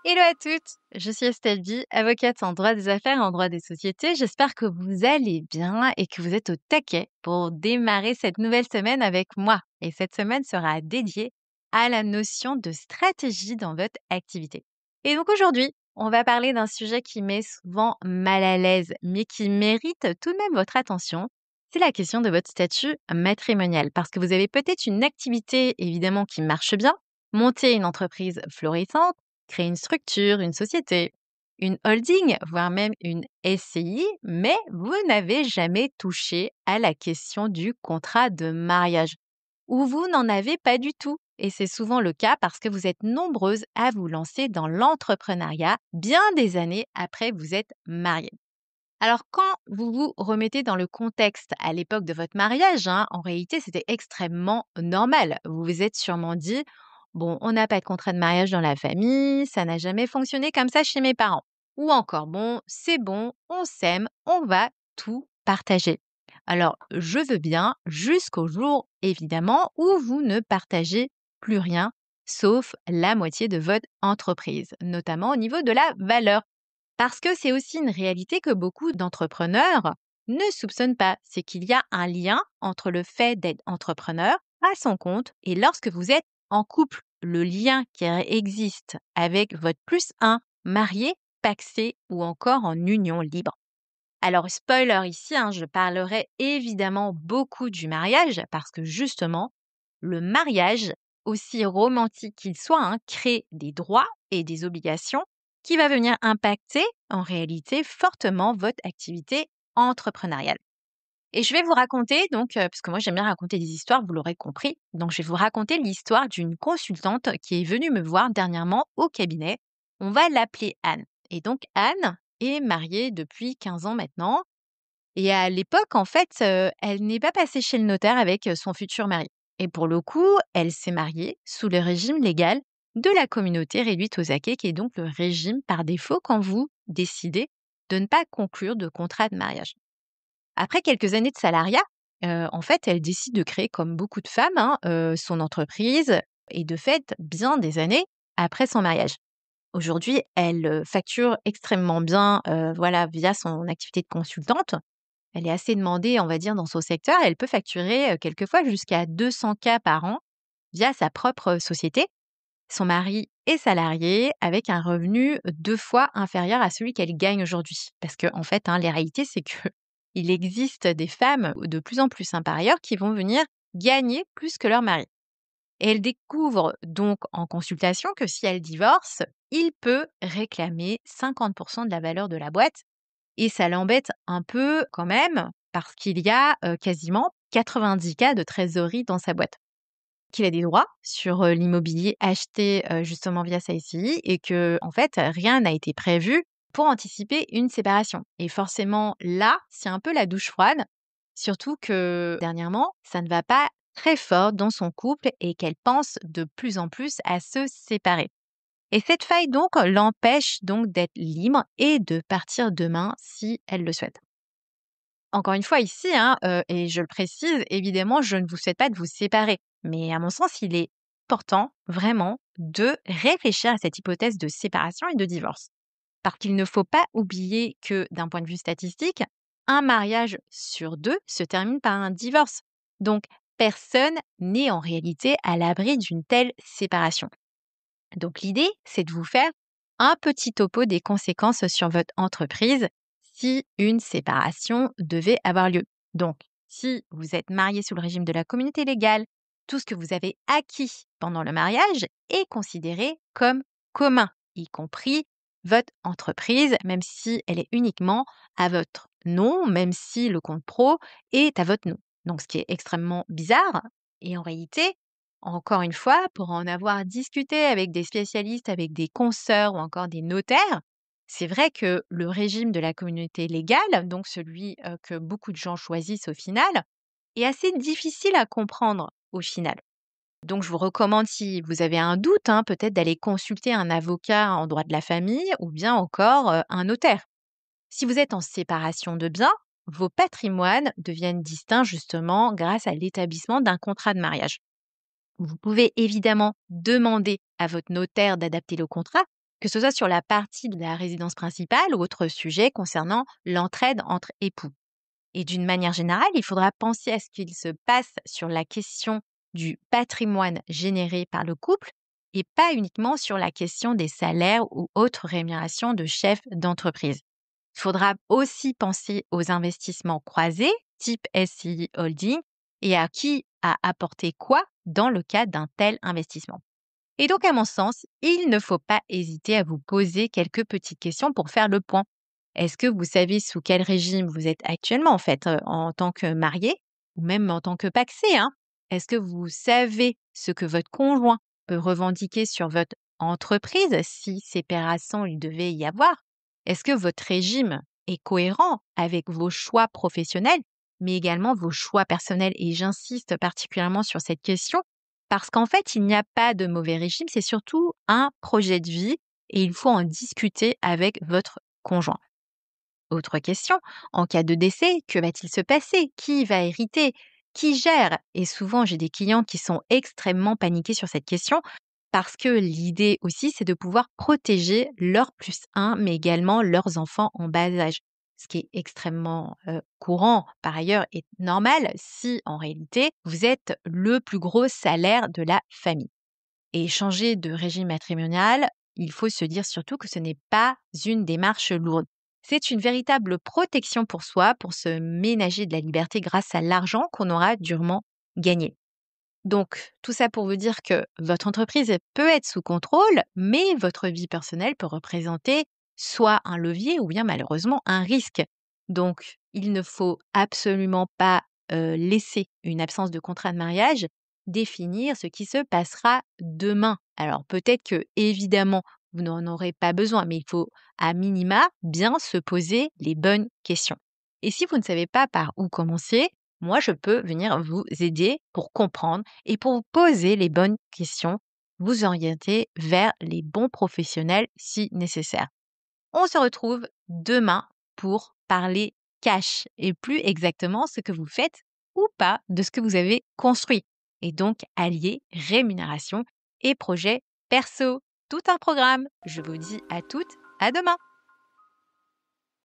Hello à toutes, je suis Estelle Bi, avocate en droit des affaires et en droit des sociétés. J'espère que vous allez bien et que vous êtes au taquet pour démarrer cette nouvelle semaine avec moi. Et cette semaine sera dédiée à la notion de stratégie dans votre activité. Et donc aujourd'hui, on va parler d'un sujet qui met souvent mal à l'aise, mais qui mérite tout de même votre attention. C'est la question de votre statut matrimonial, parce que vous avez peut-être une activité évidemment qui marche bien, monter une entreprise florissante, créer une structure, une société, une holding, voire même une SCI, mais vous n'avez jamais touché à la question du contrat de mariage, ou vous n'en avez pas du tout. Et c'est souvent le cas parce que vous êtes nombreuses à vous lancer dans l'entrepreneuriat bien des années après que vous êtes mariées. Alors quand vous vous remettez dans le contexte à l'époque de votre mariage, en réalité c'était extrêmement normal. Vous vous êtes sûrement dit, bon, on n'a pas de contrat de mariage dans la famille, ça n'a jamais fonctionné comme ça chez mes parents. Ou encore, bon, c'est bon, on s'aime, on va tout partager. Alors, je veux bien jusqu'au jour, évidemment, où vous ne partagez plus rien, sauf la moitié de votre entreprise, notamment au niveau de la valeur. Parce que c'est aussi une réalité que beaucoup d'entrepreneurs ne soupçonnent pas. C'est qu'il y a un lien entre le fait d'être entrepreneur à son compte et lorsque vous êtes en couple. Le lien qui existe avec votre plus un marié, pacsé ou encore en union libre. Alors, spoiler ici, je parlerai évidemment beaucoup du mariage parce que justement, le mariage, aussi romantique qu'il soit, crée des droits et des obligations qui va venir impacter en réalité fortement votre activité entrepreneuriale. Et je vais vous raconter, donc, parce que moi j'aime bien raconter des histoires, vous l'aurez compris, donc je vais vous raconter l'histoire d'une consultante qui est venue me voir dernièrement au cabinet. On va l'appeler Anne. Et donc Anne est mariée depuis 15 ans maintenant. Et à l'époque, en fait, elle n'est pas passée chez le notaire avec son futur mari. Et pour le coup, elle s'est mariée sous le régime légal de la communauté réduite aux acquis, qui est donc le régime par défaut quand vous décidez de ne pas conclure de contrat de mariage. Après quelques années de salariat, en fait, elle décide de créer, comme beaucoup de femmes, son entreprise et de fait, bien des années après son mariage. Aujourd'hui, elle, facture extrêmement bien, voilà, via son activité de consultante. Elle est assez demandée, on va dire, dans son secteur. Elle peut facturer, quelquefois jusqu'à 200 K par an via sa propre société. Son mari est salarié avec un revenu 2 fois inférieur à celui qu'elle gagne aujourd'hui. Parce qu'en fait, les réalités, c'est que il existe des femmes de plus en plus, par ailleurs, qui vont venir gagner plus que leur mari. Et elle découvre donc en consultation que si elle divorce, il peut réclamer 50 de la valeur de la boîte et ça l'embête un peu quand même parce qu'il y a, quasiment 90 cas de trésorerie dans sa boîte. Qu'il a des droits sur, l'immobilier acheté, justement via sa SCI et que en fait, rien n'a été prévu pour anticiper une séparation. Et forcément là, c'est un peu la douche froide, surtout que dernièrement, ça ne va pas très fort dans son couple et qu'elle pense de plus en plus à se séparer. Et cette faille donc l'empêche donc d'être libre et de partir demain si elle le souhaite. Encore une fois ici, et je le précise, évidemment, je ne vous souhaite pas de vous séparer. Mais à mon sens, il est important vraiment de réfléchir à cette hypothèse de séparation et de divorce. Parce qu'il ne faut pas oublier que d'un point de vue statistique, un mariage sur 2 se termine par un divorce. Donc, personne n'est en réalité à l'abri d'une telle séparation. Donc l'idée, c'est de vous faire un petit topo des conséquences sur votre entreprise si une séparation devait avoir lieu. Donc, si vous êtes marié sous le régime de la communauté légale, tout ce que vous avez acquis pendant le mariage est considéré comme commun, y compris votre entreprise, même si elle est uniquement à votre nom, même si le compte pro est à votre nom. Donc, ce qui est extrêmement bizarre. Et en réalité, encore une fois, pour en avoir discuté avec des spécialistes, avec des consoeurs ou encore des notaires, c'est vrai que le régime de la communauté légale, donc celui que beaucoup de gens choisissent au final, est assez difficile à comprendre au final. Donc je vous recommande, si vous avez un doute, peut-être d'aller consulter un avocat en droit de la famille ou bien encore un notaire. Si vous êtes en séparation de biens, vos patrimoines deviennent distincts justement grâce à l'établissement d'un contrat de mariage. Vous pouvez évidemment demander à votre notaire d'adapter le contrat que ce soit sur la partie de la résidence principale ou autre sujet concernant l'entraide entre époux. Et d'une manière générale, il faudra penser à ce qu'il se passe sur la question du patrimoine généré par le couple et pas uniquement sur la question des salaires ou autres rémunérations de chefs d'entreprise. Il faudra aussi penser aux investissements croisés, type SCI Holding, et à qui a apporté quoi dans le cadre d'un tel investissement. Et donc, à mon sens, il ne faut pas hésiter à vous poser quelques petites questions pour faire le point. Est-ce que vous savez sous quel régime vous êtes actuellement, en fait, en tant que marié ou même en tant que pacsé, hein? Est-ce que vous savez ce que votre conjoint peut revendiquer sur votre entreprise si séparation il devait y avoir? Est-ce que votre régime est cohérent avec vos choix professionnels, mais également vos choix personnels? Et j'insiste particulièrement sur cette question parce qu'en fait, il n'y a pas de mauvais régime, c'est surtout un projet de vie et il faut en discuter avec votre conjoint. Autre question, en cas de décès, que va-t-il se passer? Qui va hériter? Qui gère? Et souvent, j'ai des clients qui sont extrêmement paniqués sur cette question parce que l'idée aussi, c'est de pouvoir protéger leur plus un, mais également leurs enfants en bas âge. Ce qui est extrêmement courant par ailleurs et normal si en réalité vous êtes le plus gros salaire de la famille. Et changer de régime matrimonial, il faut se dire surtout que ce n'est pas une démarche lourde. C'est une véritable protection pour soi, pour se ménager de la liberté grâce à l'argent qu'on aura durement gagné. Donc, tout ça pour vous dire que votre entreprise peut être sous contrôle, mais votre vie personnelle peut représenter soit un levier ou bien malheureusement un risque. Donc, il ne faut absolument pas laisser une absence de contrat de mariage définir ce qui se passera demain. Alors, peut-être que, évidemment, vous n'en aurez pas besoin, mais il faut à minima bien se poser les bonnes questions. Et si vous ne savez pas par où commencer, moi, je peux venir vous aider pour comprendre et pour vous poser les bonnes questions, vous orienter vers les bons professionnels si nécessaire. On se retrouve demain pour parler cash et plus exactement ce que vous faites ou pas de ce que vous avez construit. Et donc allier rémunération et projet perso. Tout un programme. Je vous dis à toutes, à demain.